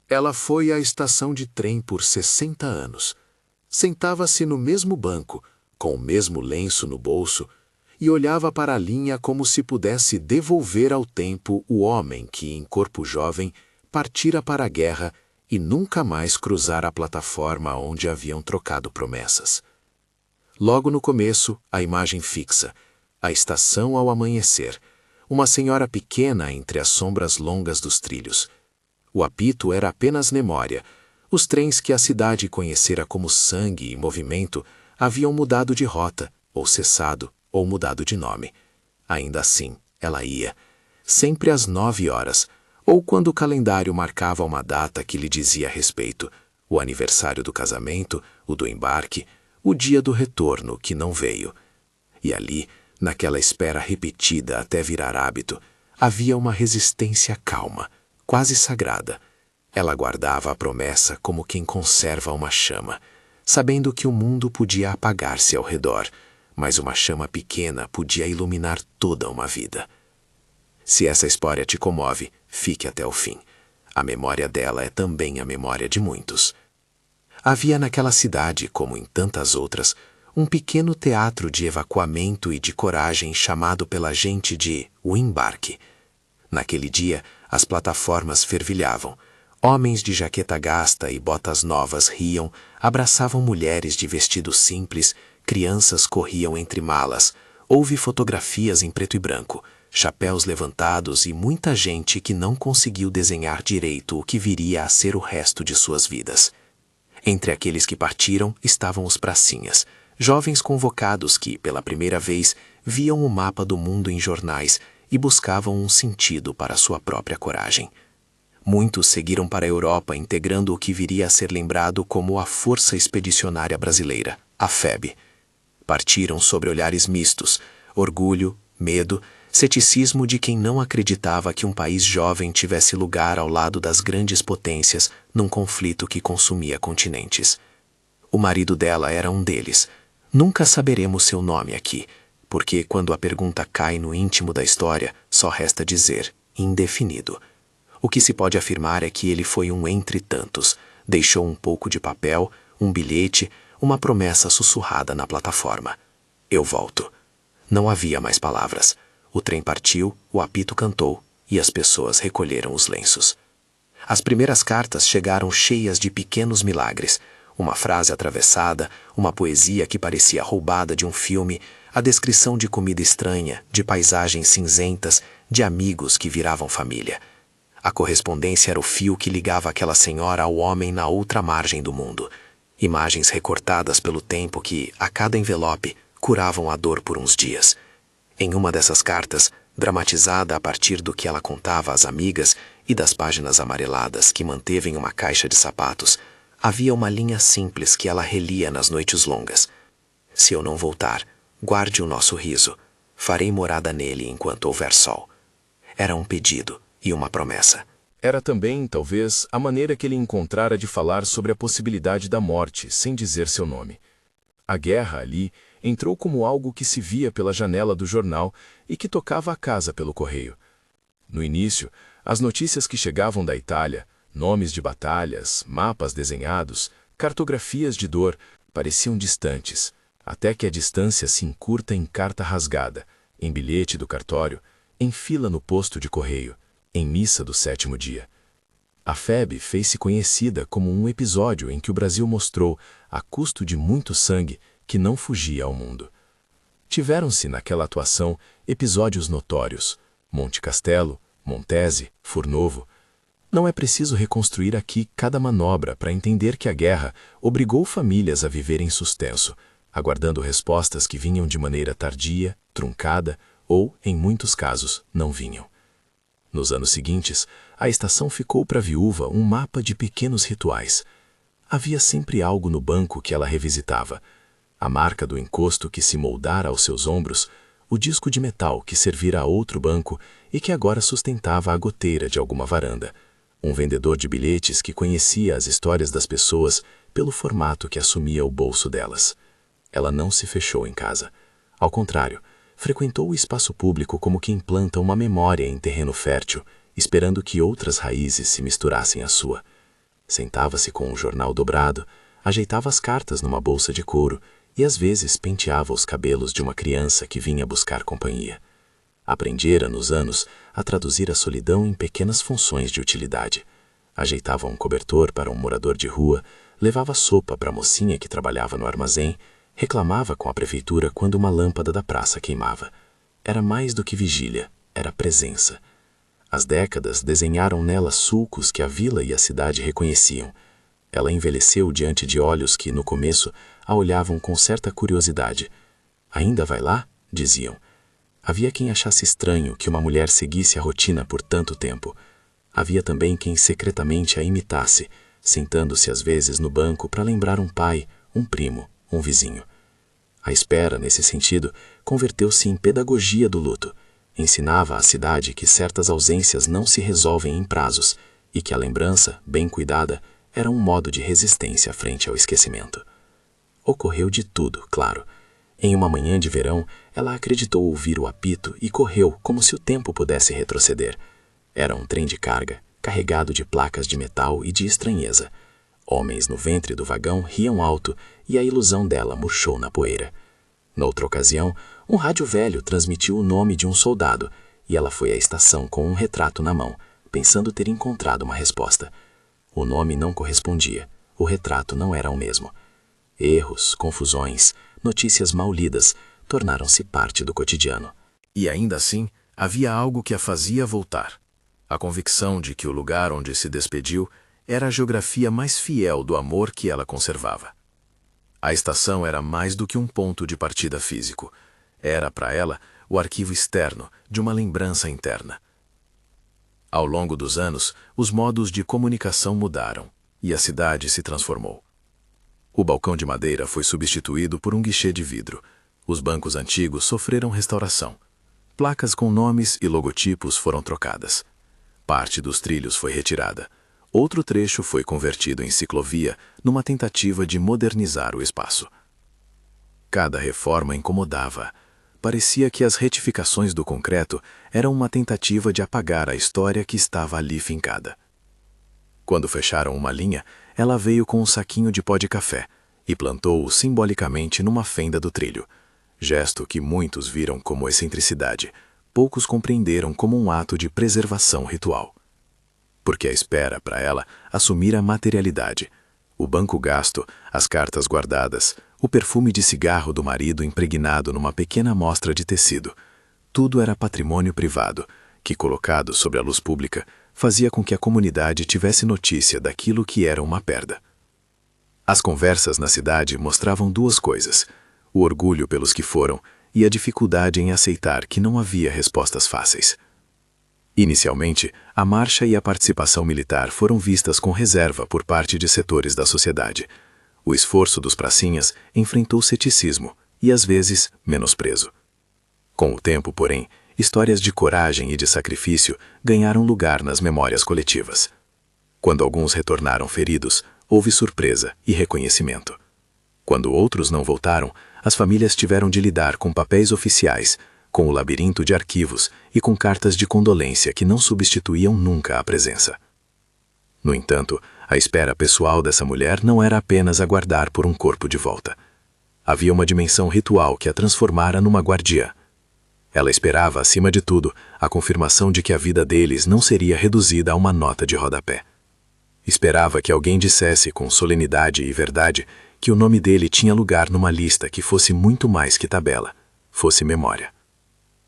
Ela foi à estação de trem por 60 anos. Sentava-se no mesmo banco, com o mesmo lenço no bolso, e olhava para a linha como se pudesse devolver ao tempo o homem que, em corpo jovem, partira para a guerra e nunca mais cruzara a plataforma onde haviam trocado promessas. Logo no começo, a imagem fixa, a estação ao amanhecer, uma senhora pequena entre as sombras longas dos trilhos. O apito era apenas memória. Os trens que a cidade conhecera como sangue e movimento haviam mudado de rota, ou cessado, ou mudado de nome. Ainda assim, ela ia, sempre às 9 horas, ou quando o calendário marcava uma data que lhe dizia respeito, o aniversário do casamento, o do embarque, o dia do retorno que não veio. E ali, naquela espera repetida até virar hábito, havia uma resistência calma, quase sagrada. Ela guardava a promessa como quem conserva uma chama, sabendo que o mundo podia apagar-se ao redor, mas uma chama pequena podia iluminar toda uma vida. Se essa história te comove, fique até o fim. A memória dela é também a memória de muitos. Havia naquela cidade, como em tantas outras, um pequeno teatro de evacuamento e de coragem chamado pela gente de O Embarque. Naquele dia, as plataformas fervilhavam. Homens de jaqueta gasta e botas novas riam, abraçavam mulheres de vestido simples, crianças corriam entre malas, houve fotografias em preto e branco, chapéus levantados e muita gente que não conseguiu desenhar direito o que viria a ser o resto de suas vidas. Entre aqueles que partiram estavam os pracinhas, jovens convocados que, pela primeira vez, viam o mapa do mundo em jornais e buscavam um sentido para sua própria coragem. Muitos seguiram para a Europa integrando o que viria a ser lembrado como a Força Expedicionária Brasileira, a FEB. Partiram sobre olhares mistos, orgulho, medo, ceticismo de quem não acreditava que um país jovem tivesse lugar ao lado das grandes potências num conflito que consumia continentes. O marido dela era um deles. Nunca saberemos seu nome aqui, porque quando a pergunta cai no íntimo da história, só resta dizer indefinido. O que se pode afirmar é que ele foi um entre tantos, deixou um pouco de papel, um bilhete, uma promessa sussurrada na plataforma. Eu volto. Não havia mais palavras. O trem partiu, o apito cantou e as pessoas recolheram os lenços. As primeiras cartas chegaram cheias de pequenos milagres. Uma frase atravessada, uma poesia que parecia roubada de um filme, a descrição de comida estranha, de paisagens cinzentas, de amigos que viravam família. A correspondência era o fio que ligava aquela senhora ao homem na outra margem do mundo. Imagens recortadas pelo tempo que, a cada envelope, curavam a dor por uns dias. Em uma dessas cartas, dramatizada a partir do que ela contava às amigas e das páginas amareladas que manteve em uma caixa de sapatos, havia uma linha simples que ela relia nas noites longas. Se eu não voltar, guarde o nosso riso. Farei morada nele enquanto houver sol. Era um pedido e uma promessa. Era também, talvez, a maneira que ele encontrara de falar sobre a possibilidade da morte, sem dizer seu nome. A guerra ali entrou como algo que se via pela janela do jornal e que tocava a casa pelo correio. No início, as notícias que chegavam da Itália, nomes de batalhas, mapas desenhados, cartografias de dor, pareciam distantes, até que a distância se encurta em carta rasgada, em bilhete do cartório, em fila no posto de correio, em missa do 7º dia. A FEB fez-se conhecida como um episódio em que o Brasil mostrou, a custo de muito sangue, que não fugia ao mundo. Tiveram-se naquela atuação episódios notórios: Monte Castelo, Montese, Furnovo. Não é preciso reconstruir aqui cada manobra para entender que a guerra obrigou famílias a viver em suspenso, aguardando respostas que vinham de maneira tardia, truncada ou, em muitos casos, não vinham. Nos anos seguintes, a estação ficou para a viúva um mapa de pequenos rituais. Havia sempre algo no banco que ela revisitava: a marca do encosto que se moldara aos seus ombros, o disco de metal que servira a outro banco e que agora sustentava a goteira de alguma varanda, um vendedor de bilhetes que conhecia as histórias das pessoas pelo formato que assumia o bolso delas. Ela não se fechou em casa. Ao contrário, frequentou o espaço público como quem planta uma memória em terreno fértil, esperando que outras raízes se misturassem à sua. Sentava-se com um jornal dobrado, ajeitava as cartas numa bolsa de couro e às vezes penteava os cabelos de uma criança que vinha buscar companhia. Aprendera, nos anos, a traduzir a solidão em pequenas funções de utilidade. Ajeitava um cobertor para um morador de rua, levava sopa para a mocinha que trabalhava no armazém, reclamava com a prefeitura quando uma lâmpada da praça queimava. Era mais do que vigília, era presença. As décadas desenharam nela sulcos que a vila e a cidade reconheciam. Ela envelheceu diante de olhos que, no começo, a olhavam com certa curiosidade. «Ainda vai lá?» diziam. Havia quem achasse estranho que uma mulher seguisse a rotina por tanto tempo. Havia também quem secretamente a imitasse, sentando-se às vezes no banco para lembrar um pai, um primo, um vizinho. A espera, nesse sentido, converteu-se em pedagogia do luto. Ensinava à cidade que certas ausências não se resolvem em prazos e que a lembrança, bem cuidada, era um modo de resistência frente ao esquecimento. Ocorreu de tudo, claro. Em uma manhã de verão, ela acreditou ouvir o apito e correu como se o tempo pudesse retroceder. Era um trem de carga, carregado de placas de metal e de estranheza. Homens no ventre do vagão riam alto e a ilusão dela murchou na poeira. Noutra ocasião, um rádio velho transmitiu o nome de um soldado e ela foi à estação com um retrato na mão, pensando ter encontrado uma resposta. O nome não correspondia, o retrato não era o mesmo. Erros, confusões, notícias mal lidas tornaram-se parte do cotidiano. E ainda assim, havia algo que a fazia voltar. A convicção de que o lugar onde se despediu era a geografia mais fiel do amor que ela conservava. A estação era mais do que um ponto de partida físico. Era, para ela, o arquivo externo de uma lembrança interna. Ao longo dos anos, os modos de comunicação mudaram e a cidade se transformou. O balcão de madeira foi substituído por um guichê de vidro. Os bancos antigos sofreram restauração. Placas com nomes e logotipos foram trocadas. Parte dos trilhos foi retirada. Outro trecho foi convertido em ciclovia numa tentativa de modernizar o espaço. Cada reforma incomodava. Parecia que as retificações do concreto eram uma tentativa de apagar a história que estava ali fincada. Quando fecharam uma linha, ela veio com um saquinho de pó de café e plantou-o simbolicamente numa fenda do trilho, gesto que muitos viram como excentricidade, poucos compreenderam como um ato de preservação ritual. Porque a espera, para ela, assumira materialidade. O banco gasto, as cartas guardadas, o perfume de cigarro do marido impregnado numa pequena amostra de tecido. Tudo era patrimônio privado, que, colocado sobre a luz pública, fazia com que a comunidade tivesse notícia daquilo que era uma perda. As conversas na cidade mostravam duas coisas: o orgulho pelos que foram e a dificuldade em aceitar que não havia respostas fáceis. Inicialmente, a marcha e a participação militar foram vistas com reserva por parte de setores da sociedade. O esforço dos pracinhas enfrentou ceticismo e, às vezes, menosprezo. Com o tempo, porém, histórias de coragem e de sacrifício ganharam lugar nas memórias coletivas. Quando alguns retornaram feridos, houve surpresa e reconhecimento. Quando outros não voltaram, as famílias tiveram de lidar com papéis oficiais, com o labirinto de arquivos e com cartas de condolência que não substituíam nunca a presença. No entanto, a espera pessoal dessa mulher não era apenas aguardar por um corpo de volta. Havia uma dimensão ritual que a transformara numa guardiã. Ela esperava, acima de tudo, a confirmação de que a vida deles não seria reduzida a uma nota de rodapé. Esperava que alguém dissesse com solenidade e verdade que o nome dele tinha lugar numa lista que fosse muito mais que tabela, fosse memória.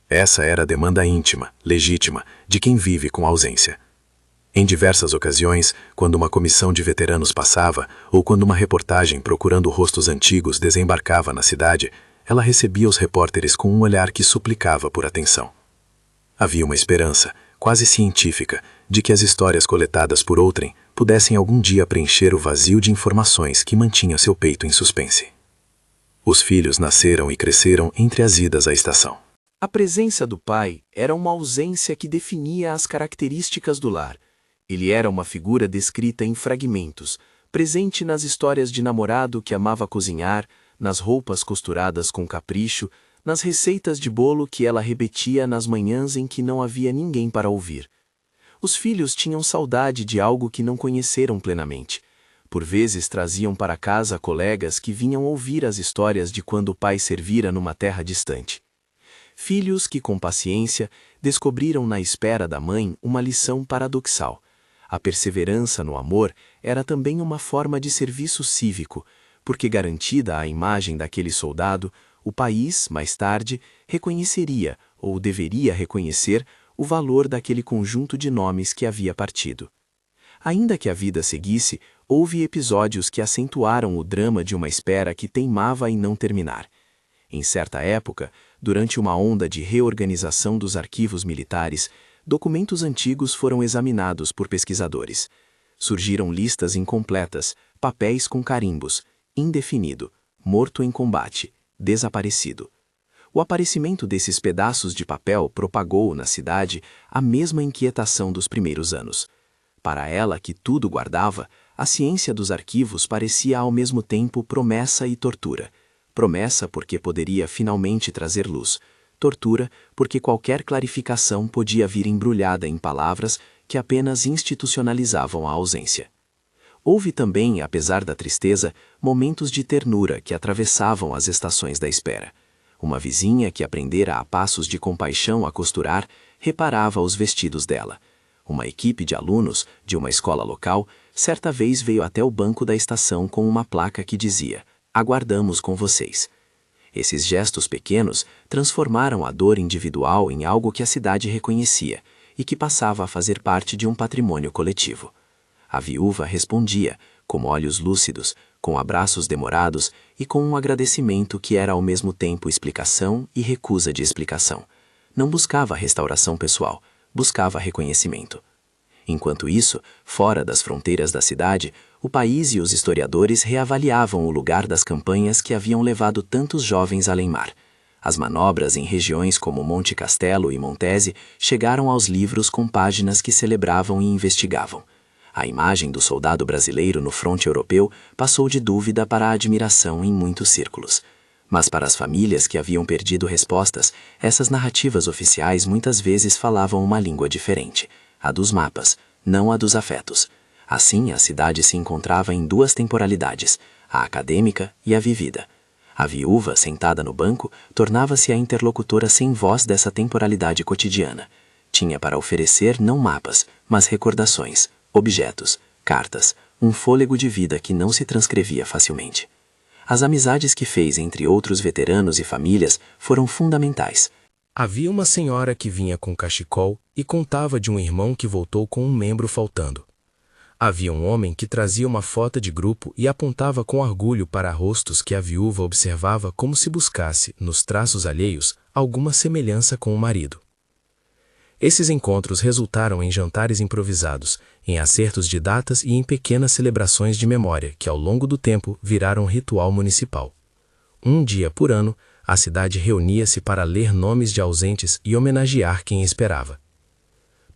Essa era a demanda íntima, legítima, de quem vive com ausência. Em diversas ocasiões, quando uma comissão de veteranos passava, ou quando uma reportagem procurando rostos antigos desembarcava na cidade, ela recebia os repórteres com um olhar que suplicava por atenção. Havia uma esperança, quase científica, de que as histórias coletadas por outrem pudessem algum dia preencher o vazio de informações que mantinha seu peito em suspense. Os filhos nasceram e cresceram entre as idas à estação. A presença do pai era uma ausência que definia as características do lar. Ele era uma figura descrita em fragmentos, presente nas histórias de namorado que amava cozinhar, nas roupas costuradas com capricho, nas receitas de bolo que ela repetia nas manhãs em que não havia ninguém para ouvir. Os filhos tinham saudade de algo que não conheceram plenamente. Por vezes traziam para casa colegas que vinham ouvir as histórias de quando o pai servira numa terra distante. Filhos que, com paciência, descobriram na espera da mãe uma lição paradoxal. A perseverança no amor era também uma forma de serviço cívico, porque, garantida a imagem daquele soldado, o país, mais tarde, reconheceria, ou deveria reconhecer, o valor daquele conjunto de nomes que havia partido. Ainda que a vida seguisse, houve episódios que acentuaram o drama de uma espera que teimava em não terminar. Em certa época, durante uma onda de reorganização dos arquivos militares, documentos antigos foram examinados por pesquisadores. Surgiram listas incompletas, papéis com carimbos, indefinido, morto em combate, desaparecido. O aparecimento desses pedaços de papel propagou na cidade a mesma inquietação dos primeiros anos. Para ela, que tudo guardava, a ciência dos arquivos parecia ao mesmo tempo promessa e tortura. Promessa porque poderia finalmente trazer luz. Tortura porque qualquer clarificação podia vir embrulhada em palavras que apenas institucionalizavam a ausência. Houve também, apesar da tristeza, momentos de ternura que atravessavam as estações da espera. Uma vizinha que aprendera a passos de compaixão a costurar, reparava os vestidos dela. Uma equipe de alunos, de uma escola local, certa vez veio até o banco da estação com uma placa que dizia: "Aguardamos com vocês". Esses gestos pequenos transformaram a dor individual em algo que a cidade reconhecia e que passava a fazer parte de um patrimônio coletivo. A viúva respondia, com olhos lúcidos, com abraços demorados e com um agradecimento que era ao mesmo tempo explicação e recusa de explicação. Não buscava restauração pessoal, buscava reconhecimento. Enquanto isso, fora das fronteiras da cidade, o país e os historiadores reavaliavam o lugar das campanhas que haviam levado tantos jovens além-mar. As manobras em regiões como Monte Castelo e Montese chegaram aos livros com páginas que celebravam e investigavam. A imagem do soldado brasileiro no fronte europeu passou de dúvida para a admiração em muitos círculos. Mas para as famílias que haviam perdido respostas, essas narrativas oficiais muitas vezes falavam uma língua diferente, a dos mapas, não a dos afetos. Assim, a cidade se encontrava em duas temporalidades, a acadêmica e a vivida. A viúva, sentada no banco, tornava-se a interlocutora sem voz dessa temporalidade cotidiana. Tinha para oferecer não mapas, mas recordações, objetos, cartas, um fôlego de vida que não se transcrevia facilmente. As amizades que fez entre outros veteranos e famílias foram fundamentais. Havia uma senhora que vinha com cachecol e contava de um irmão que voltou com um membro faltando. Havia um homem que trazia uma foto de grupo e apontava com orgulho para rostos que a viúva observava como se buscasse, nos traços alheios, alguma semelhança com o marido. Esses encontros resultaram em jantares improvisados, em acertos de datas e em pequenas celebrações de memória que, ao longo do tempo, viraram ritual municipal. Um dia por ano, a cidade reunia-se para ler nomes de ausentes e homenagear quem esperava.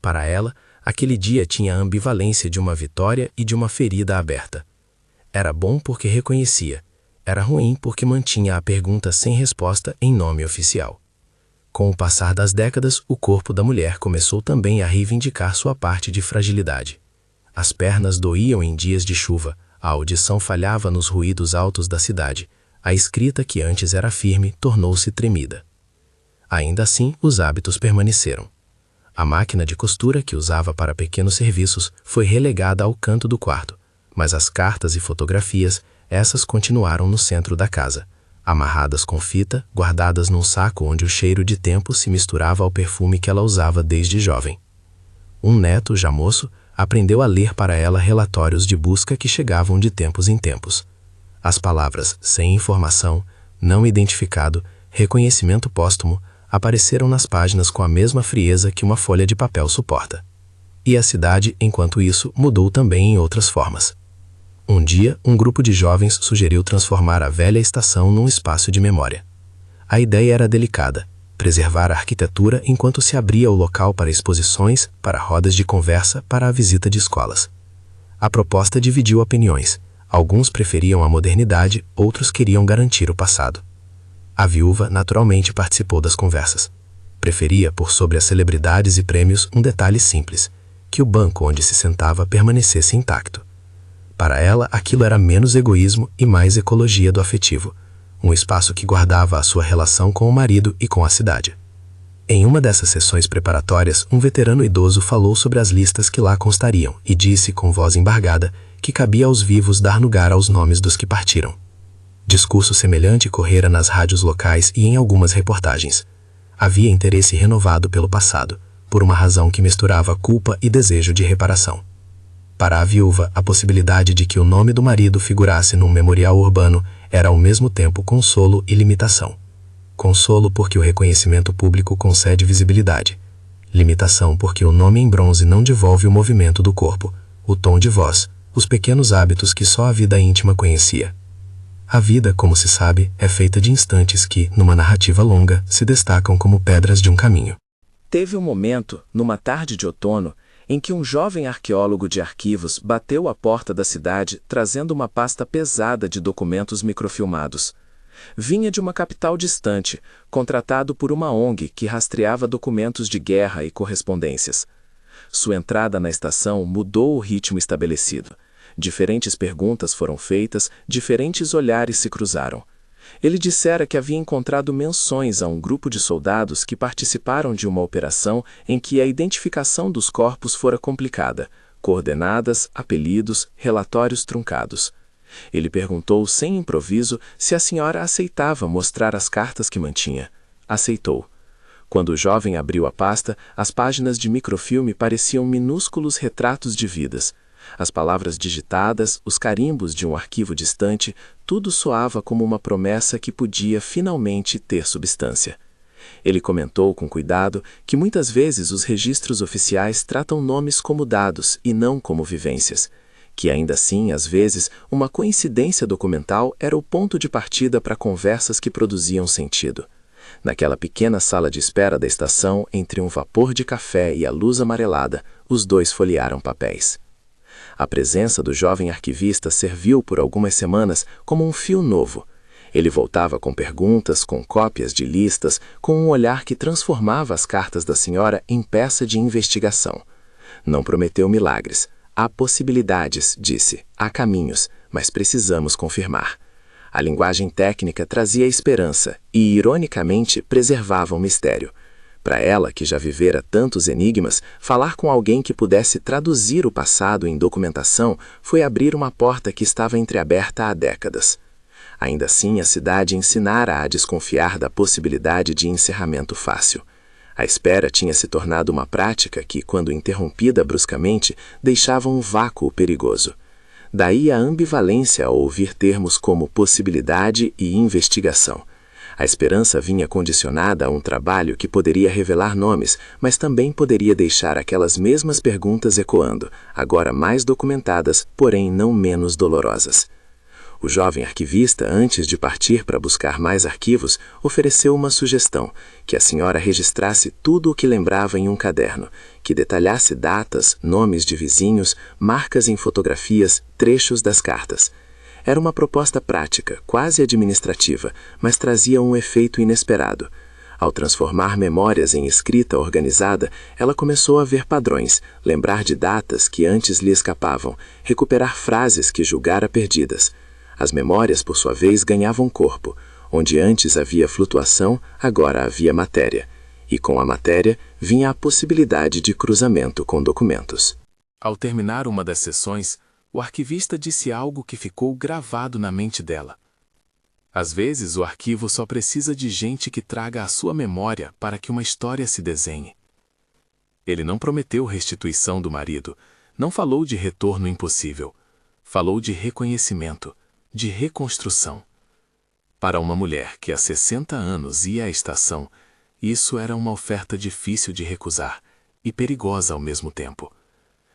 Para ela, aquele dia tinha a ambivalência de uma vitória e de uma ferida aberta. Era bom porque reconhecia, era ruim porque mantinha a pergunta sem resposta em nome oficial. Com o passar das décadas, o corpo da mulher começou também a reivindicar sua parte de fragilidade. As pernas doíam em dias de chuva, a audição falhava nos ruídos altos da cidade, a escrita que antes era firme tornou-se tremida. Ainda assim, os hábitos permaneceram. A máquina de costura que usava para pequenos serviços foi relegada ao canto do quarto, mas as cartas e fotografias, essas continuaram no centro da casa, amarradas com fita, guardadas num saco onde o cheiro de tempo se misturava ao perfume que ela usava desde jovem. Um neto, já moço, aprendeu a ler para ela relatórios de busca que chegavam de tempos em tempos. As palavras sem informação, não identificado, reconhecimento póstumo, apareceram nas páginas com a mesma frieza que uma folha de papel suporta. E a cidade, enquanto isso, mudou também em outras formas. Um dia, um grupo de jovens sugeriu transformar a velha estação num espaço de memória. A ideia era delicada, preservar a arquitetura enquanto se abria o local para exposições, para rodas de conversa, para a visita de escolas. A proposta dividiu opiniões. Alguns preferiam a modernidade, outros queriam garantir o passado. A viúva naturalmente participou das conversas. Preferia, por sobre as celebridades e prêmios, um detalhe simples, que o banco onde se sentava permanecesse intacto. Para ela, aquilo era menos egoísmo e mais ecologia do afetivo, um espaço que guardava a sua relação com o marido e com a cidade. Em uma dessas sessões preparatórias, um veterano idoso falou sobre as listas que lá constariam e disse com voz embargada que cabia aos vivos dar lugar aos nomes dos que partiram. Discurso semelhante correra nas rádios locais e em algumas reportagens. Havia interesse renovado pelo passado, por uma razão que misturava culpa e desejo de reparação. Para a viúva, a possibilidade de que o nome do marido figurasse num memorial urbano era ao mesmo tempo consolo e limitação. Consolo porque o reconhecimento público concede visibilidade. Limitação porque o nome em bronze não devolve o movimento do corpo, o tom de voz, os pequenos hábitos que só a vida íntima conhecia. A vida, como se sabe, é feita de instantes que, numa narrativa longa, se destacam como pedras de um caminho. Teve um momento, numa tarde de outono, em que um jovem arqueólogo de arquivos bateu à porta da cidade trazendo uma pasta pesada de documentos microfilmados. Vinha de uma capital distante, contratado por uma ONG que rastreava documentos de guerra e correspondências. Sua entrada na estação mudou o ritmo estabelecido. Diferentes perguntas foram feitas, diferentes olhares se cruzaram. Ele dissera que havia encontrado menções a um grupo de soldados que participaram de uma operação em que a identificação dos corpos fora complicada, coordenadas, apelidos, relatórios truncados. Ele perguntou sem improviso se a senhora aceitava mostrar as cartas que mantinha. Aceitou. Quando o jovem abriu a pasta, as páginas de microfilme pareciam minúsculos retratos de vidas. As palavras digitadas, os carimbos de um arquivo distante, tudo soava como uma promessa que podia finalmente ter substância. Ele comentou com cuidado que muitas vezes os registros oficiais tratam nomes como dados e não como vivências, que ainda assim, às vezes, uma coincidência documental era o ponto de partida para conversas que produziam sentido. Naquela pequena sala de espera da estação, entre um vapor de café e a luz amarelada, os dois folhearam papéis. A presença do jovem arquivista serviu por algumas semanas como um fio novo. Ele voltava com perguntas, com cópias de listas, com um olhar que transformava as cartas da senhora em peça de investigação. Não prometeu milagres. Há possibilidades, disse, há caminhos, mas precisamos confirmar. A linguagem técnica trazia esperança e, ironicamente, preservava o mistério. Para ela, que já vivera tantos enigmas, falar com alguém que pudesse traduzir o passado em documentação foi abrir uma porta que estava entreaberta há décadas. Ainda assim, a cidade ensinara a desconfiar da possibilidade de encerramento fácil. A espera tinha se tornado uma prática que, quando interrompida bruscamente, deixava um vácuo perigoso. Daí a ambivalência ao ouvir termos como possibilidade e investigação. A esperança vinha condicionada a um trabalho que poderia revelar nomes, mas também poderia deixar aquelas mesmas perguntas ecoando, agora mais documentadas, porém não menos dolorosas. O jovem arquivista, antes de partir para buscar mais arquivos, ofereceu uma sugestão, que a senhora registrasse tudo o que lembrava em um caderno, que detalhasse datas, nomes de vizinhos, marcas em fotografias, trechos das cartas. Era uma proposta prática, quase administrativa, mas trazia um efeito inesperado. Ao transformar memórias em escrita organizada, ela começou a ver padrões, lembrar de datas que antes lhe escapavam, recuperar frases que julgara perdidas. As memórias, por sua vez, ganhavam corpo. Onde antes havia flutuação, agora havia matéria. E com a matéria vinha a possibilidade de cruzamento com documentos. Ao terminar uma das sessões, o arquivista disse algo que ficou gravado na mente dela. Às vezes, o arquivo só precisa de gente que traga a sua memória para que uma história se desenhe. Ele não prometeu restituição do marido, não falou de retorno impossível. Falou de reconhecimento, de reconstrução. Para uma mulher que há 60 anos ia à estação, isso era uma oferta difícil de recusar e perigosa ao mesmo tempo.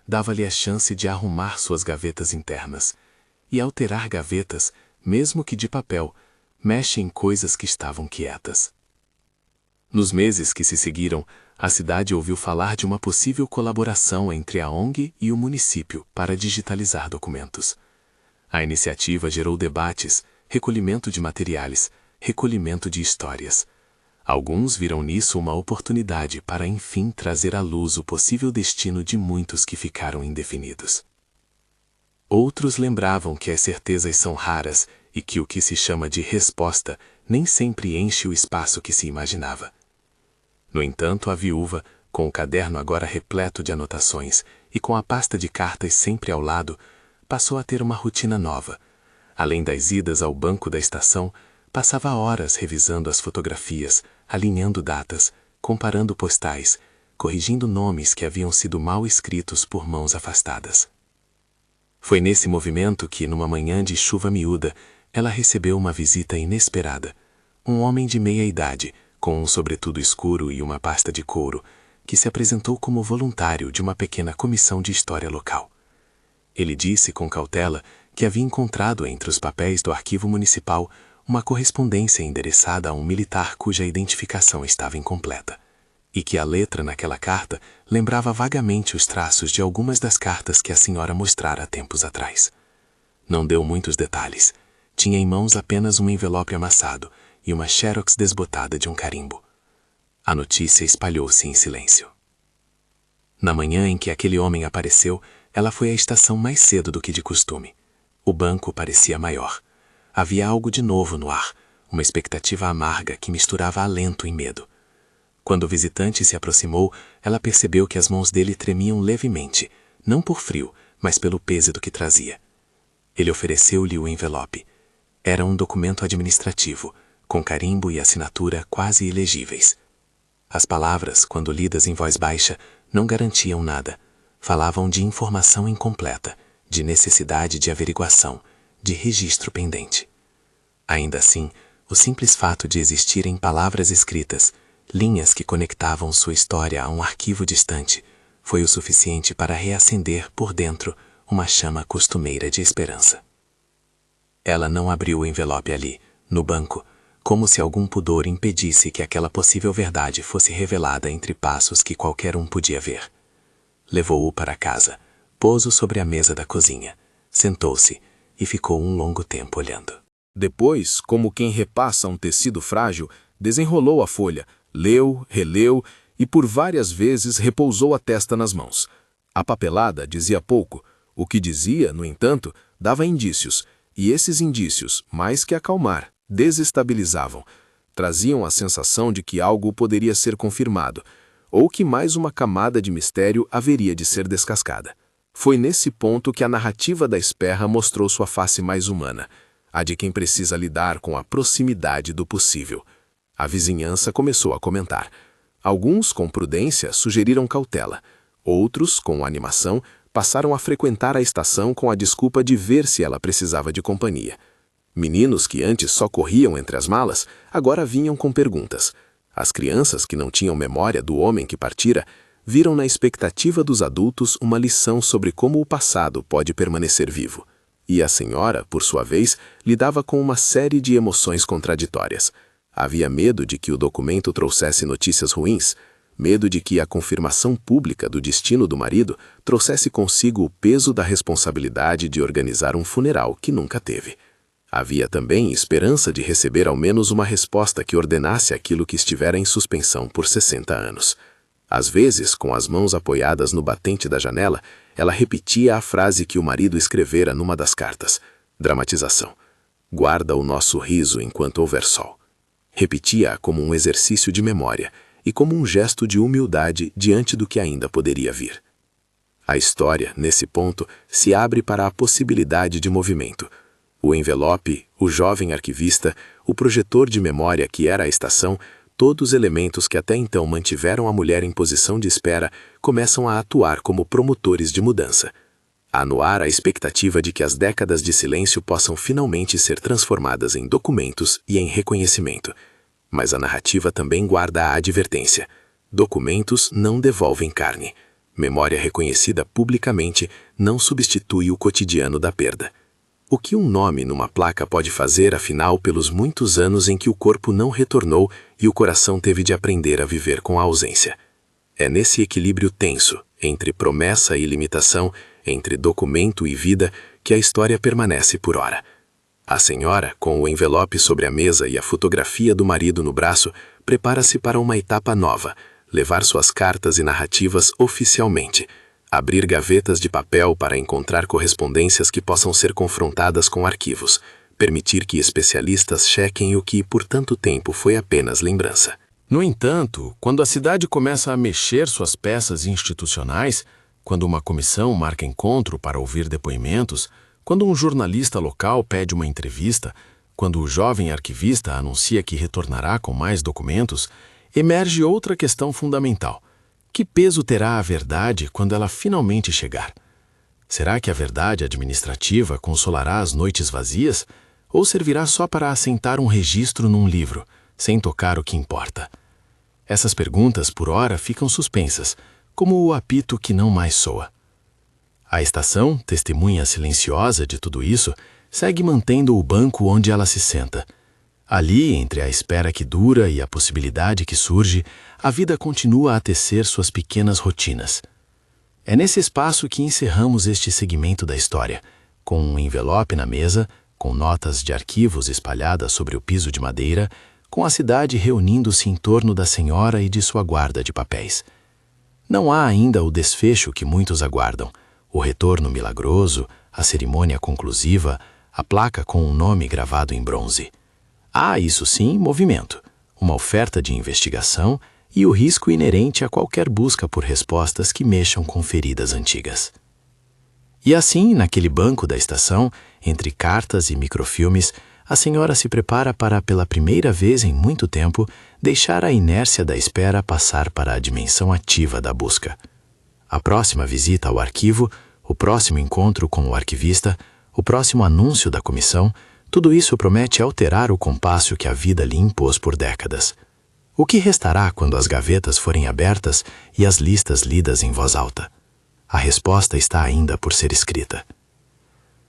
Dava-lhe a chance de arrumar suas gavetas internas. E alterar gavetas, mesmo que de papel, mexe em coisas que estavam quietas. Nos meses que se seguiram, a cidade ouviu falar de uma possível colaboração entre a ONG e o município para digitalizar documentos. A iniciativa gerou debates, recolhimento de materiais, recolhimento de histórias. Alguns viram nisso uma oportunidade para enfim trazer à luz o possível destino de muitos que ficaram indefinidos. Outros lembravam que as certezas são raras e que o que se chama de resposta nem sempre enche o espaço que se imaginava. No entanto, a viúva, com o caderno agora repleto de anotações e com a pasta de cartas sempre ao lado, passou a ter uma rotina nova. Além das idas ao banco da estação, passava horas revisando as fotografias, alinhando datas, comparando postais, corrigindo nomes que haviam sido mal escritos por mãos afastadas. Foi nesse movimento que, numa manhã de chuva miúda, ela recebeu uma visita inesperada. Um homem de meia idade, com um sobretudo escuro e uma pasta de couro, que se apresentou como voluntário de uma pequena comissão de história local. Ele disse com cautela que havia encontrado entre os papéis do arquivo municipal uma correspondência endereçada a um militar cuja identificação estava incompleta, e que a letra naquela carta lembrava vagamente os traços de algumas das cartas que a senhora mostrara tempos atrás. Não deu muitos detalhes. Tinha em mãos apenas um envelope amassado e uma xerox desbotada de um carimbo. A notícia espalhou-se em silêncio. Na manhã em que aquele homem apareceu, ela foi à estação mais cedo do que de costume. O banco parecia maior. Havia algo de novo no ar, uma expectativa amarga que misturava alento e medo. Quando o visitante se aproximou, ela percebeu que as mãos dele tremiam levemente, não por frio, mas pelo peso do que trazia. Ele ofereceu-lhe o envelope. Era um documento administrativo, com carimbo e assinatura quase ilegíveis. As palavras, quando lidas em voz baixa, não garantiam nada. Falavam de informação incompleta, de necessidade de averiguação, de registro pendente. Ainda assim, o simples fato de existirem palavras escritas, linhas que conectavam sua história a um arquivo distante, foi o suficiente para reacender por dentro uma chama costumeira de esperança. Ela não abriu o envelope ali, no banco, como se algum pudor impedisse que aquela possível verdade fosse revelada entre passos que qualquer um podia ver. Levou-o para casa, pôs-o sobre a mesa da cozinha, sentou-se e ficou um longo tempo olhando. Depois, como quem repassa um tecido frágil, desenrolou a folha, leu, releu e por várias vezes repousou a testa nas mãos. A papelada dizia pouco. O que dizia, no entanto, dava indícios, e esses indícios, mais que acalmar, desestabilizavam. Traziam a sensação de que algo poderia ser confirmado, ou que mais uma camada de mistério haveria de ser descascada. Foi nesse ponto que a narrativa da Sperra mostrou sua face mais humana, a de quem precisa lidar com a proximidade do possível. A vizinhança começou a comentar. Alguns, com prudência, sugeriram cautela. Outros, com animação, passaram a frequentar a estação com a desculpa de ver se ela precisava de companhia. Meninos que antes só corriam entre as malas, agora vinham com perguntas. As crianças que não tinham memória do homem que partira, viram na expectativa dos adultos uma lição sobre como o passado pode permanecer vivo. E a senhora, por sua vez, lidava com uma série de emoções contraditórias. Havia medo de que o documento trouxesse notícias ruins, medo de que a confirmação pública do destino do marido trouxesse consigo o peso da responsabilidade de organizar um funeral que nunca teve. Havia também esperança de receber ao menos uma resposta que ordenasse aquilo que estivera em suspensão por 60 anos. Às vezes, com as mãos apoiadas no batente da janela, ela repetia a frase que o marido escrevera numa das cartas. Dramatização. Guarda o nosso riso enquanto houver sol. Repetia-a como um exercício de memória e como um gesto de humildade diante do que ainda poderia vir. A história, nesse ponto, se abre para a possibilidade de movimento. O envelope, o jovem arquivista, o projetor de memória que era a estação, todos elementos que até então mantiveram a mulher em posição de espera, começam a atuar como promotores de mudança. Há no ar a expectativa de que as décadas de silêncio possam finalmente ser transformadas em documentos e em reconhecimento. Mas a narrativa também guarda a advertência. Documentos não devolvem carne. Memória reconhecida publicamente não substitui o cotidiano da perda. O que um nome numa placa pode fazer, afinal, pelos muitos anos em que o corpo não retornou e o coração teve de aprender a viver com a ausência? É nesse equilíbrio tenso, entre promessa e limitação, entre documento e vida, que a história permanece por ora. A senhora, com o envelope sobre a mesa e a fotografia do marido no braço, prepara-se para uma etapa nova, levar suas cartas e narrativas oficialmente, abrir gavetas de papel para encontrar correspondências que possam ser confrontadas com arquivos, permitir que especialistas chequem o que por tanto tempo foi apenas lembrança. No entanto, quando a cidade começa a mexer suas peças institucionais, quando uma comissão marca encontro para ouvir depoimentos, quando um jornalista local pede uma entrevista, quando o jovem arquivista anuncia que retornará com mais documentos, emerge outra questão fundamental. Que peso terá a verdade quando ela finalmente chegar? Será que a verdade administrativa consolará as noites vazias? Ou servirá só para assentar um registro num livro, sem tocar o que importa? Essas perguntas, por ora, ficam suspensas, como o apito que não mais soa. A estação, testemunha silenciosa de tudo isso, segue mantendo o banco onde ela se senta. Ali, entre a espera que dura e a possibilidade que surge, a vida continua a tecer suas pequenas rotinas. É nesse espaço que encerramos este segmento da história, com um envelope na mesa, com notas de arquivos espalhadas sobre o piso de madeira, com a cidade reunindo-se em torno da senhora e de sua guarda de papéis. Não há ainda o desfecho que muitos aguardam, o retorno milagroso, a cerimônia conclusiva, a placa com um nome gravado em bronze. Há, isso sim, movimento, uma oferta de investigação e o risco inerente a qualquer busca por respostas que mexam com feridas antigas. E assim, naquele banco da estação, entre cartas e microfilmes, a senhora se prepara para, pela primeira vez em muito tempo, deixar a inércia da espera passar para a dimensão ativa da busca. A próxima visita ao arquivo, o próximo encontro com o arquivista, o próximo anúncio da comissão, tudo isso promete alterar o compasso que a vida lhe impôs por décadas. O que restará quando as gavetas forem abertas e as listas lidas em voz alta? A resposta está ainda por ser escrita.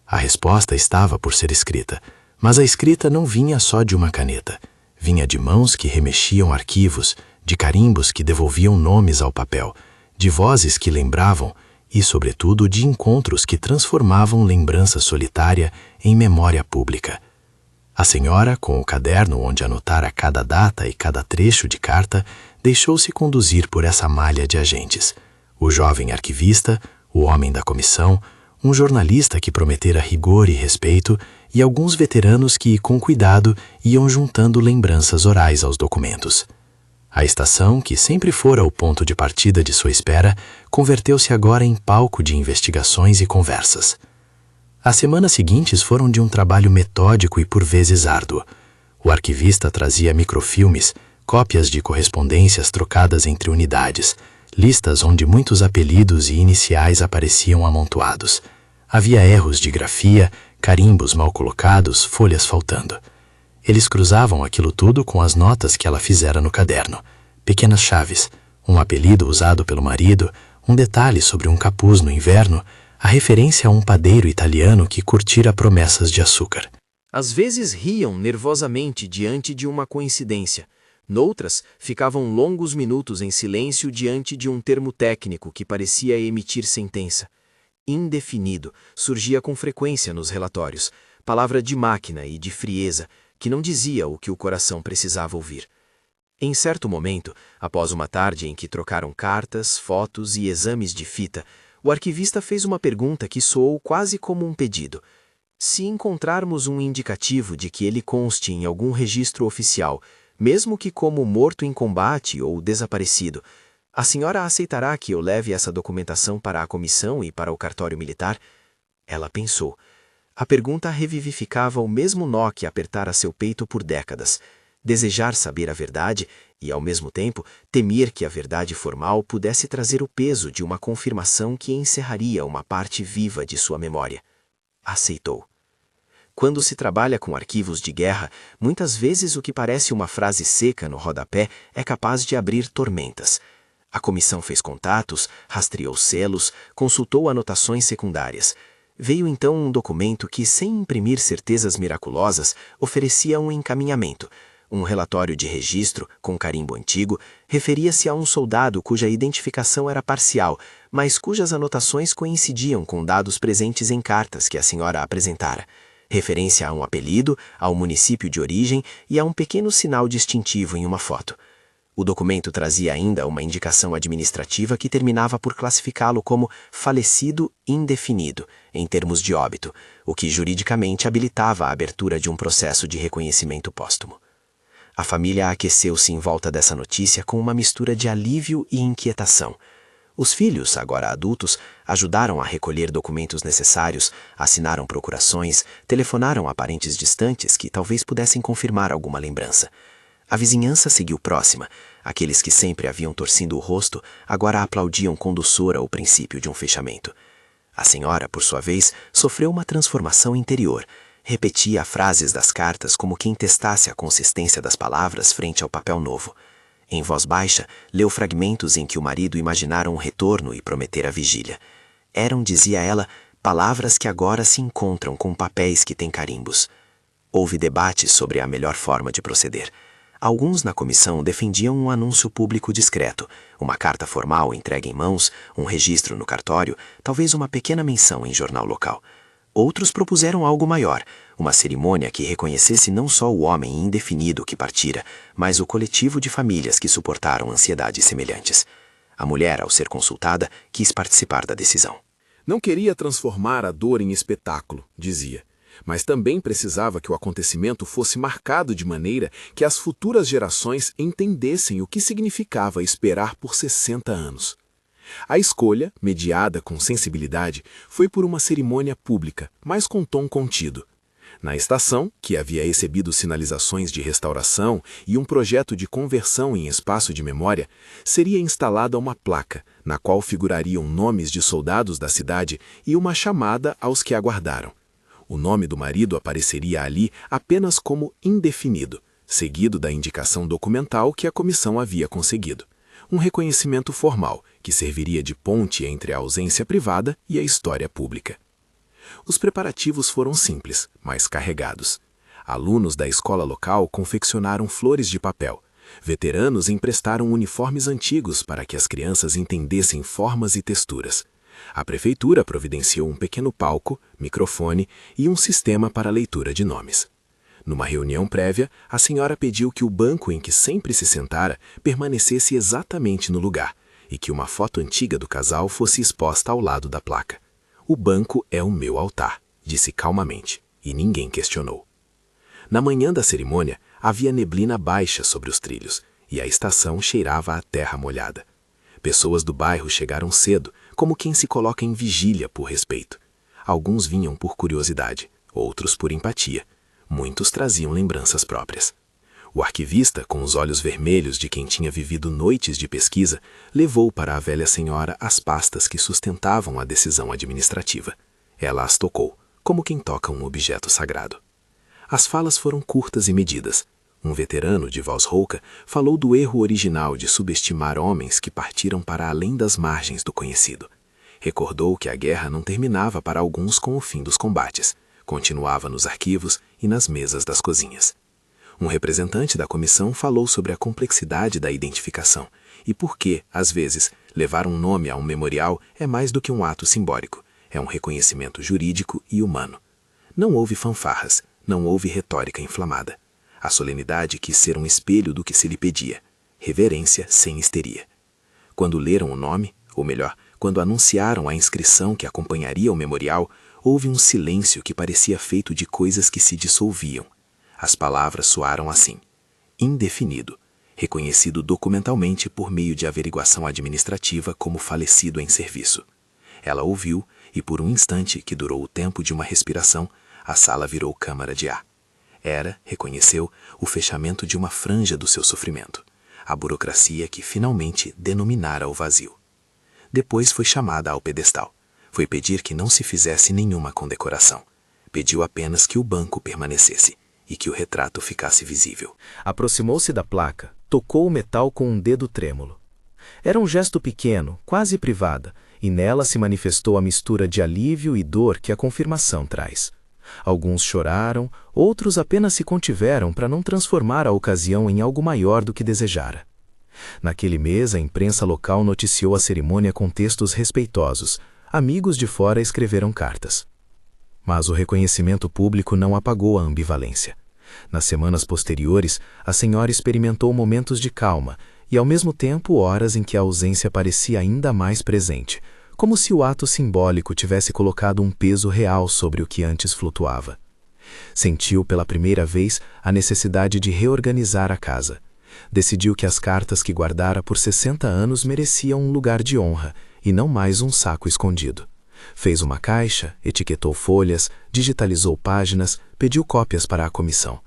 A resposta estava por ser escrita, mas a escrita não vinha só de uma caneta. Vinha de mãos que remexiam arquivos, de carimbos que devolviam nomes ao papel, de vozes que lembravam e, sobretudo, de encontros que transformavam lembrança solitária em memória pública. A senhora, com o caderno onde anotara cada data e cada trecho de carta, deixou-se conduzir por essa malha de agentes. O jovem arquivista, o homem da comissão, um jornalista que prometera rigor e respeito e alguns veteranos que, com cuidado, iam juntando lembranças orais aos documentos. A estação, que sempre fora o ponto de partida de sua espera, converteu-se agora em palco de investigações e conversas. As semanas seguintes foram de um trabalho metódico e por vezes árduo. O arquivista trazia microfilmes, cópias de correspondências trocadas entre unidades, listas onde muitos apelidos e iniciais apareciam amontoados. Havia erros de grafia, carimbos mal colocados, folhas faltando. Eles cruzavam aquilo tudo com as notas que ela fizera no caderno. Pequenas chaves, um apelido usado pelo marido, um detalhe sobre um capuz no inverno, a referência a um padeiro italiano que curtira promessas de açúcar. Às vezes riam nervosamente diante de uma coincidência. Noutras, ficavam longos minutos em silêncio diante de um termo técnico que parecia emitir sentença. Indefinido surgia com frequência nos relatórios, palavra de máquina e de frieza, que não dizia o que o coração precisava ouvir. Em certo momento, após uma tarde em que trocaram cartas, fotos e exames de fita, o arquivista fez uma pergunta que soou quase como um pedido. Se encontrarmos um indicativo de que ele conste em algum registro oficial, mesmo que como morto em combate ou desaparecido, a senhora aceitará que eu leve essa documentação para a comissão e para o cartório militar? Ela pensou. A pergunta revivificava o mesmo nó que apertara seu peito por décadas. Desejar saber a verdade e, ao mesmo tempo, temer que a verdade formal pudesse trazer o peso de uma confirmação que encerraria uma parte viva de sua memória. Aceitou. Quando se trabalha com arquivos de guerra, muitas vezes o que parece uma frase seca no rodapé é capaz de abrir tormentas. A comissão fez contatos, rastreou selos, consultou anotações secundárias. Veio então um documento que, sem imprimir certezas miraculosas, oferecia um encaminhamento. Um relatório de registro, com carimbo antigo, referia-se a um soldado cuja identificação era parcial, mas cujas anotações coincidiam com dados presentes em cartas que a senhora apresentara. referência a um apelido, ao município de origem e a um pequeno sinal distintivo em uma foto. O documento trazia ainda uma indicação administrativa que terminava por classificá-lo como falecido indefinido, em termos de óbito, o que juridicamente habilitava a abertura de um processo de reconhecimento póstumo. A família aqueceu-se em volta dessa notícia com uma mistura de alívio e inquietação. Os filhos, agora adultos, ajudaram a recolher documentos necessários, assinaram procurações, telefonaram a parentes distantes que talvez pudessem confirmar alguma lembrança. A vizinhança seguiu próxima. Aqueles que sempre haviam torcido o rosto agora aplaudiam com doçura o princípio de um fechamento. A senhora, por sua vez, sofreu uma transformação interior. Repetia frases das cartas como quem testasse a consistência das palavras frente ao papel novo. Em voz baixa, leu fragmentos em que o marido imaginara um retorno e prometera vigília. Eram, dizia ela, palavras que agora se encontram com papéis que têm carimbos. Houve debates sobre a melhor forma de proceder. Alguns na comissão defendiam um anúncio público discreto, uma carta formal entregue em mãos, um registro no cartório, talvez uma pequena menção em jornal local. Outros propuseram algo maior, uma cerimônia que reconhecesse não só o homem indefinido que partira, mas o coletivo de famílias que suportaram ansiedades semelhantes. A mulher, ao ser consultada, quis participar da decisão. Não queria transformar a dor em espetáculo, dizia, mas também precisava que o acontecimento fosse marcado de maneira que as futuras gerações entendessem o que significava esperar por 60 anos. A escolha, mediada com sensibilidade, foi por uma cerimônia pública, mas com tom contido. Na estação, que havia recebido sinalizações de restauração e um projeto de conversão em espaço de memória, seria instalada uma placa, na qual figurariam nomes de soldados da cidade e uma chamada aos que aguardaram. O nome do marido apareceria ali apenas como indefinido, seguido da indicação documental que a comissão havia conseguido. Um reconhecimento formal, que serviria de ponte entre a ausência privada e a história pública. Os preparativos foram simples, mas carregados. Alunos da escola local confeccionaram flores de papel. Veteranos emprestaram uniformes antigos para que as crianças entendessem formas e texturas. A prefeitura providenciou um pequeno palco, microfone e um sistema para leitura de nomes. Numa reunião prévia, a senhora pediu que o banco em que sempre se sentara permanecesse exatamente no lugar e que uma foto antiga do casal fosse exposta ao lado da placa. "O banco é o meu altar", disse calmamente, e ninguém questionou. Na manhã da cerimônia, havia neblina baixa sobre os trilhos e a estação cheirava a terra molhada. Pessoas do bairro chegaram cedo, como quem se coloca em vigília por respeito. Alguns vinham por curiosidade, outros por empatia. Muitos traziam lembranças próprias. O arquivista, com os olhos vermelhos de quem tinha vivido noites de pesquisa, levou para a velha senhora as pastas que sustentavam a decisão administrativa. Ela as tocou, como quem toca um objeto sagrado. As falas foram curtas e medidas. Um veterano de voz rouca falou do erro original de subestimar homens que partiram para além das margens do conhecido. Recordou que a guerra não terminava para alguns com o fim dos combates. Continuava nos arquivos e nas mesas das cozinhas. Um representante da comissão falou sobre a complexidade da identificação e por que, às vezes, levar um nome a um memorial é mais do que um ato simbólico, é um reconhecimento jurídico e humano. Não houve fanfarras, não houve retórica inflamada. A solenidade quis ser um espelho do que se lhe pedia, reverência sem histeria. Quando leram o nome, ou melhor, quando anunciaram a inscrição que acompanharia o memorial, houve um silêncio que parecia feito de coisas que se dissolviam. As palavras soaram assim: indefinido, reconhecido documentalmente por meio de averiguação administrativa como falecido em serviço. Ela ouviu e, por um instante que durou o tempo de uma respiração, a sala virou câmara de ar. Era, reconheceu, o fechamento de uma franja do seu sofrimento, a burocracia que finalmente denominara o vazio. Depois foi chamada ao pedestal. Foi pedir que não se fizesse nenhuma condecoração. Pediu apenas que o banco permanecesse e que o retrato ficasse visível. Aproximou-se da placa, tocou o metal com um dedo trêmulo. Era um gesto pequeno, quase privada, e nela se manifestou a mistura de alívio e dor que a confirmação traz. Alguns choraram, outros apenas se contiveram para não transformar a ocasião em algo maior do que desejara. Naquele mês, a imprensa local noticiou a cerimônia com textos respeitosos. Amigos de fora escreveram cartas. Mas o reconhecimento público não apagou a ambivalência. Nas semanas posteriores, a senhora experimentou momentos de calma e, ao mesmo tempo, horas em que a ausência parecia ainda mais presente, como se o ato simbólico tivesse colocado um peso real sobre o que antes flutuava. Sentiu pela primeira vez a necessidade de reorganizar a casa. Decidiu que as cartas que guardara por 60 anos mereciam um lugar de honra e não mais um saco escondido. Fez uma caixa, etiquetou folhas, digitalizou páginas, pediu cópias para a comissão.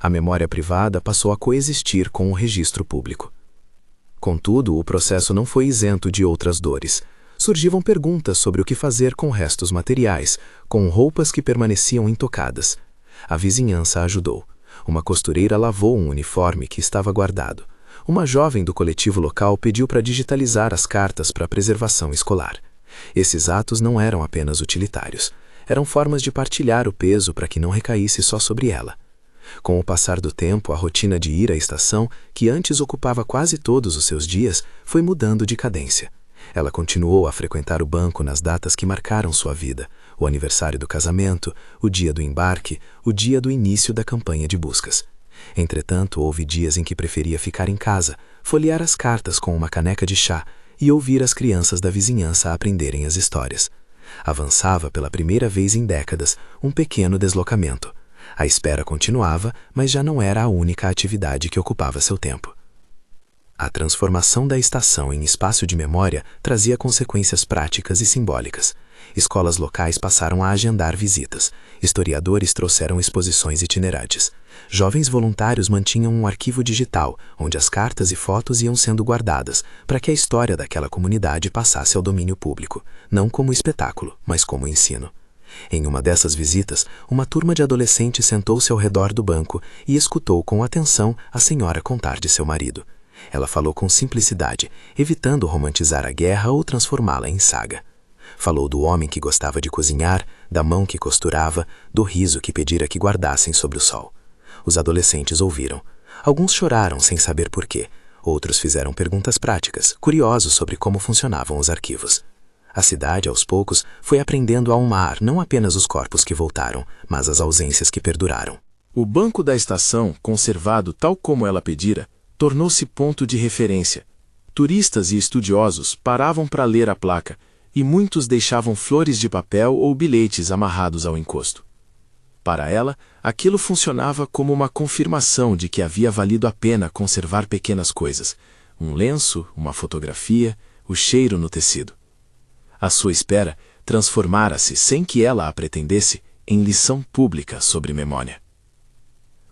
A memória privada passou a coexistir com o registro público. Contudo, o processo não foi isento de outras dores. Surgiam perguntas sobre o que fazer com restos materiais, com roupas que permaneciam intocadas. A vizinhança ajudou. Uma costureira lavou um uniforme que estava guardado. Uma jovem do coletivo local pediu para digitalizar as cartas para preservação escolar. Esses atos não eram apenas utilitários. Eram formas de partilhar o peso para que não recaísse só sobre ela. Com o passar do tempo, a rotina de ir à estação, que antes ocupava quase todos os seus dias, foi mudando de cadência. Ela continuou a frequentar o banco nas datas que marcaram sua vida, o aniversário do casamento, o dia do embarque, o dia do início da campanha de buscas. Entretanto, houve dias em que preferia ficar em casa, folhear as cartas com uma caneca de chá e ouvir as crianças da vizinhança aprenderem as histórias. Avançava pela primeira vez em décadas um pequeno deslocamento. A espera continuava, mas já não era a única atividade que ocupava seu tempo. A transformação da estação em espaço de memória trazia consequências práticas e simbólicas. Escolas locais passaram a agendar visitas. Historiadores trouxeram exposições itinerantes. Jovens voluntários mantinham um arquivo digital, onde as cartas e fotos iam sendo guardadas, para que a história daquela comunidade passasse ao domínio público, não como espetáculo, mas como ensino. Em uma dessas visitas, uma turma de adolescentes sentou-se ao redor do banco e escutou com atenção a senhora contar de seu marido. Ela falou com simplicidade, evitando romantizar a guerra ou transformá-la em saga. Falou do homem que gostava de cozinhar, da mão que costurava, do riso que pedira que guardassem sobre o sol. Os adolescentes ouviram. Alguns choraram sem saber por quê. Outros fizeram perguntas práticas, curiosos sobre como funcionavam os arquivos. A cidade, aos poucos, foi aprendendo a amar não apenas os corpos que voltaram, mas as ausências que perduraram. O banco da estação, conservado tal como ela pedira, tornou-se ponto de referência. Turistas e estudiosos paravam para ler a placa, e muitos deixavam flores de papel ou bilhetes amarrados ao encosto. Para ela, aquilo funcionava como uma confirmação de que havia valido a pena conservar pequenas coisas, um lenço, uma fotografia, o cheiro no tecido. A sua espera transformara-se, sem que ela a pretendesse, em lição pública sobre memória.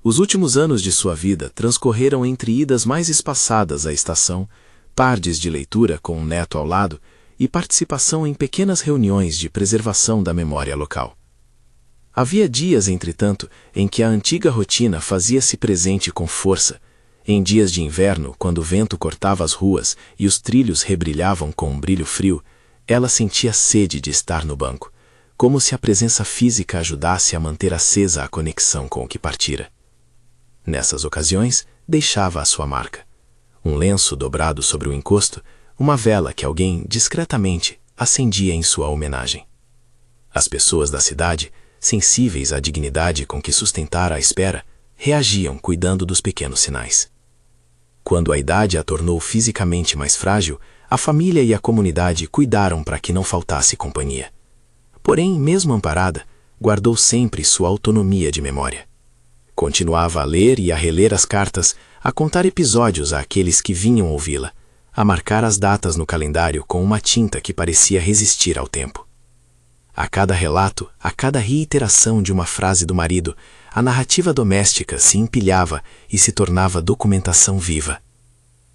Os últimos anos de sua vida transcorreram entre idas mais espaçadas à estação, tardes de leitura com um neto ao lado e participação em pequenas reuniões de preservação da memória local. Havia dias, entretanto, em que a antiga rotina fazia-se presente com força. Em dias de inverno, quando o vento cortava as ruas e os trilhos rebrilhavam com um brilho frio, ela sentia sede de estar no banco, como se a presença física ajudasse a manter acesa a conexão com o que partira. Nessas ocasiões, deixava a sua marca. Um lenço dobrado sobre o encosto, uma vela que alguém, discretamente, acendia em sua homenagem. As pessoas da cidade, sensíveis à dignidade com que sustentara a espera, reagiam cuidando dos pequenos sinais. Quando a idade a tornou fisicamente mais frágil, a família e a comunidade cuidaram para que não faltasse companhia. Porém, mesmo amparada, guardou sempre sua autonomia de memória. Continuava a ler e a reler as cartas, a contar episódios àqueles que vinham ouvi-la, a marcar as datas no calendário com uma tinta que parecia resistir ao tempo. A cada relato, a cada reiteração de uma frase do marido, a narrativa doméstica se empilhava e se tornava documentação viva.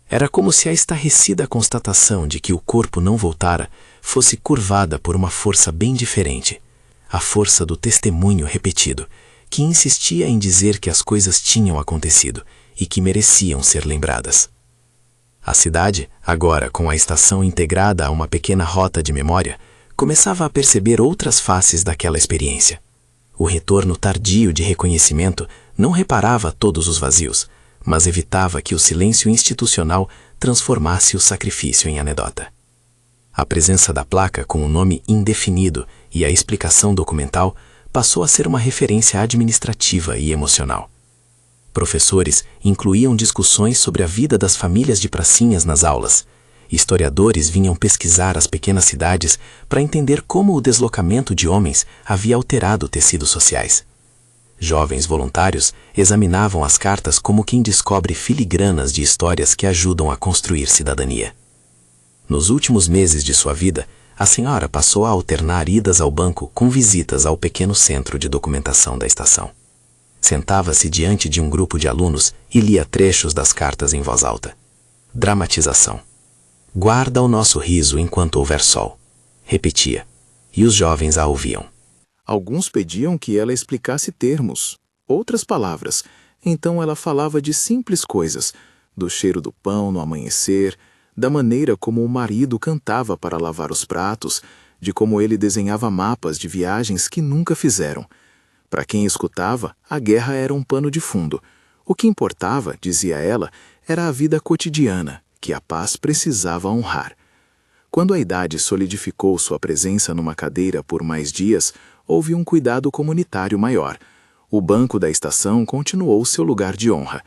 Era como se a estarrecida constatação de que o corpo não voltara fosse curvada por uma força bem diferente, a força do testemunho repetido, que insistia em dizer que as coisas tinham acontecido e que mereciam ser lembradas. A cidade, agora com a estação integrada a uma pequena rota de memória, começava a perceber outras faces daquela experiência. O retorno tardio de reconhecimento não reparava todos os vazios, mas evitava que o silêncio institucional transformasse o sacrifício em anedota. A presença da placa com o nome indefinido e a explicação documental passou a ser uma referência administrativa e emocional. Professores incluíam discussões sobre a vida das famílias de pracinhas nas aulas. Historiadores vinham pesquisar as pequenas cidades para entender como o deslocamento de homens havia alterado tecidos sociais. Jovens voluntários examinavam as cartas como quem descobre filigranas de histórias que ajudam a construir cidadania. Nos últimos meses de sua vida, a senhora passou a alternar idas ao banco com visitas ao pequeno centro de documentação da estação. Sentava-se diante de um grupo de alunos e lia trechos das cartas em voz alta. Dramatização. Guarda o nosso riso enquanto houver sol. Repetia. E os jovens a ouviam. Alguns pediam que ela explicasse termos, outras palavras. Então ela falava de simples coisas, do cheiro do pão no amanhecer, da maneira como o marido cantava para lavar os pratos, de como ele desenhava mapas de viagens que nunca fizeram. Para quem escutava, a guerra era um pano de fundo. O que importava, dizia ela, era a vida cotidiana, que a paz precisava honrar. Quando a idade solidificou sua presença numa cadeira por mais dias, houve um cuidado comunitário maior. O banco da estação continuou seu lugar de honra.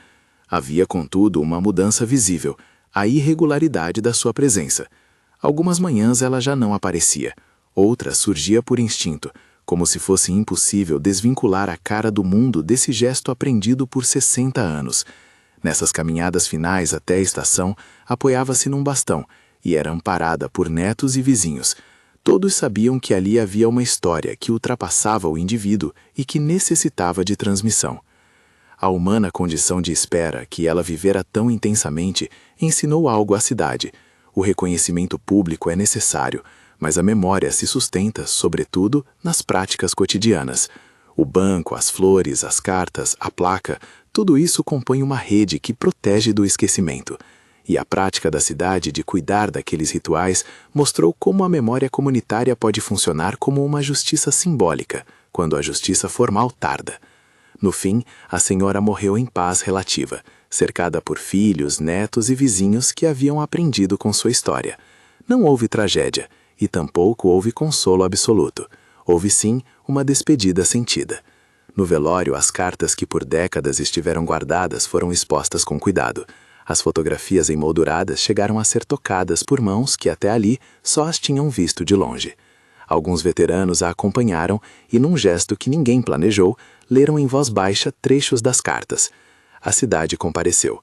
Havia, contudo, uma mudança visível, a irregularidade da sua presença. Algumas manhãs ela já não aparecia, outras surgia por instinto, como se fosse impossível desvincular a cara do mundo desse gesto aprendido por 60 anos. Nessas caminhadas finais até a estação, apoiava-se num bastão e era amparada por netos e vizinhos. Todos sabiam que ali havia uma história que ultrapassava o indivíduo e que necessitava de transmissão. A humana condição de espera que ela vivera tão intensamente ensinou algo à cidade. O reconhecimento público é necessário, mas a memória se sustenta, sobretudo, nas práticas cotidianas. O banco, as flores, as cartas, a placa, tudo isso compõe uma rede que protege do esquecimento. E a prática da cidade de cuidar daqueles rituais mostrou como a memória comunitária pode funcionar como uma justiça simbólica, quando a justiça formal tarda. No fim, a senhora morreu em paz relativa, cercada por filhos, netos e vizinhos que haviam aprendido com sua história. Não houve tragédia, e tampouco houve consolo absoluto. Houve sim uma despedida sentida. No velório, as cartas que por décadas estiveram guardadas foram expostas com cuidado. As fotografias emolduradas chegaram a ser tocadas por mãos que até ali só as tinham visto de longe. Alguns veteranos a acompanharam e, num gesto que ninguém planejou, leram em voz baixa trechos das cartas. A cidade compareceu.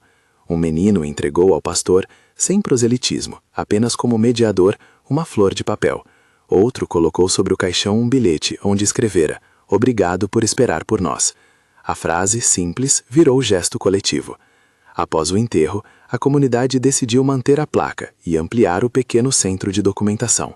Um menino entregou ao pastor, sem proselitismo, apenas como mediador, uma flor de papel. Outro colocou sobre o caixão um bilhete onde escrevera: "Obrigado por esperar por nós." A frase, simples, virou gesto coletivo. Após o enterro, a comunidade decidiu manter a placa e ampliar o pequeno centro de documentação.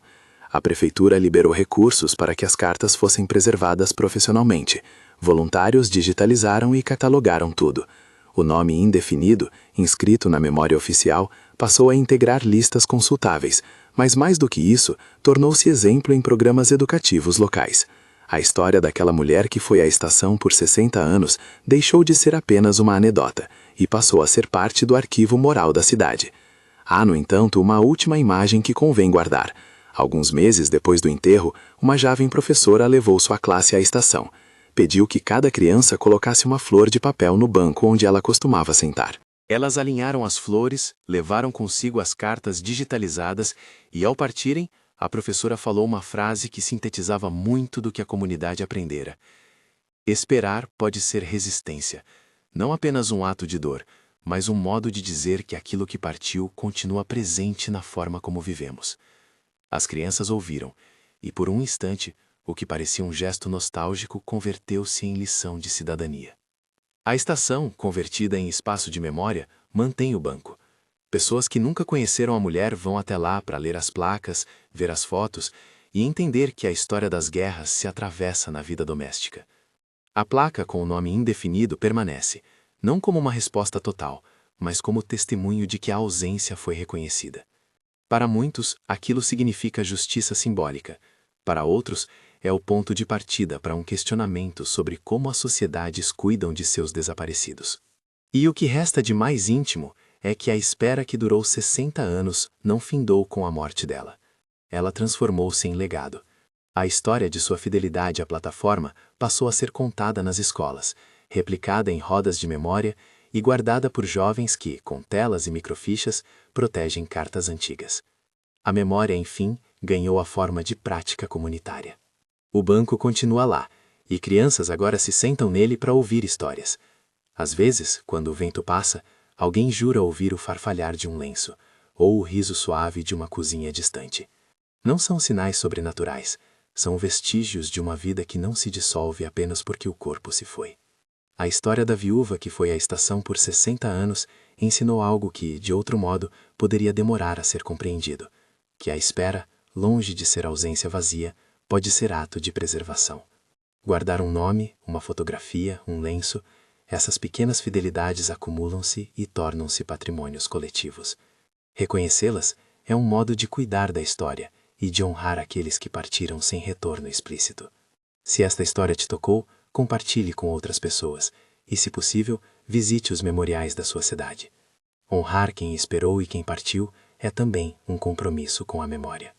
A prefeitura liberou recursos para que as cartas fossem preservadas profissionalmente. Voluntários digitalizaram e catalogaram tudo. O nome indefinido, inscrito na memória oficial, passou a integrar listas consultáveis, mas mais do que isso, tornou-se exemplo em programas educativos locais. A história daquela mulher que foi à estação por 60 anos deixou de ser apenas uma anedota e passou a ser parte do arquivo moral da cidade. Há, no entanto, uma última imagem que convém guardar. Alguns meses depois do enterro, uma jovem professora levou sua classe à estação. Pediu que cada criança colocasse uma flor de papel no banco onde ela costumava sentar. Elas alinharam as flores, levaram consigo as cartas digitalizadas e, ao partirem, a professora falou uma frase que sintetizava muito do que a comunidade aprendera. Esperar pode ser resistência, não apenas um ato de dor, mas um modo de dizer que aquilo que partiu continua presente na forma como vivemos. As crianças ouviram, e por um instante, o que parecia um gesto nostálgico converteu-se em lição de cidadania. A estação, convertida em espaço de memória, mantém o banco. Pessoas que nunca conheceram a mulher vão até lá para ler as placas, ver as fotos e entender que a história das guerras se atravessa na vida doméstica. A placa com o nome indefinido permanece, não como uma resposta total, mas como testemunho de que a ausência foi reconhecida. Para muitos, aquilo significa justiça simbólica. Para outros, é o ponto de partida para um questionamento sobre como as sociedades cuidam de seus desaparecidos. E o que resta de mais íntimo é que a espera que durou 60 anos não findou com a morte dela. Ela transformou-se em legado. A história de sua fidelidade à plataforma passou a ser contada nas escolas, replicada em rodas de memória e guardada por jovens que, com telas e microfichas, protegem cartas antigas. A memória, enfim, ganhou a forma de prática comunitária. O banco continua lá, e crianças agora se sentam nele para ouvir histórias. Às vezes, quando o vento passa, alguém jura ouvir o farfalhar de um lenço, ou o riso suave de uma cozinha distante. Não são sinais sobrenaturais, são vestígios de uma vida que não se dissolve apenas porque o corpo se foi. A história da viúva que foi à estação por 60 anos ensinou algo que, de outro modo, poderia demorar a ser compreendido, que a espera, longe de ser ausência vazia, pode ser ato de preservação. Guardar um nome, uma fotografia, um lenço, essas pequenas fidelidades acumulam-se e tornam-se patrimônios coletivos. Reconhecê-las é um modo de cuidar da história e de honrar aqueles que partiram sem retorno explícito. Se esta história te tocou, compartilhe com outras pessoas e, se possível, visite os memoriais da sua cidade. Honrar quem esperou e quem partiu é também um compromisso com a memória.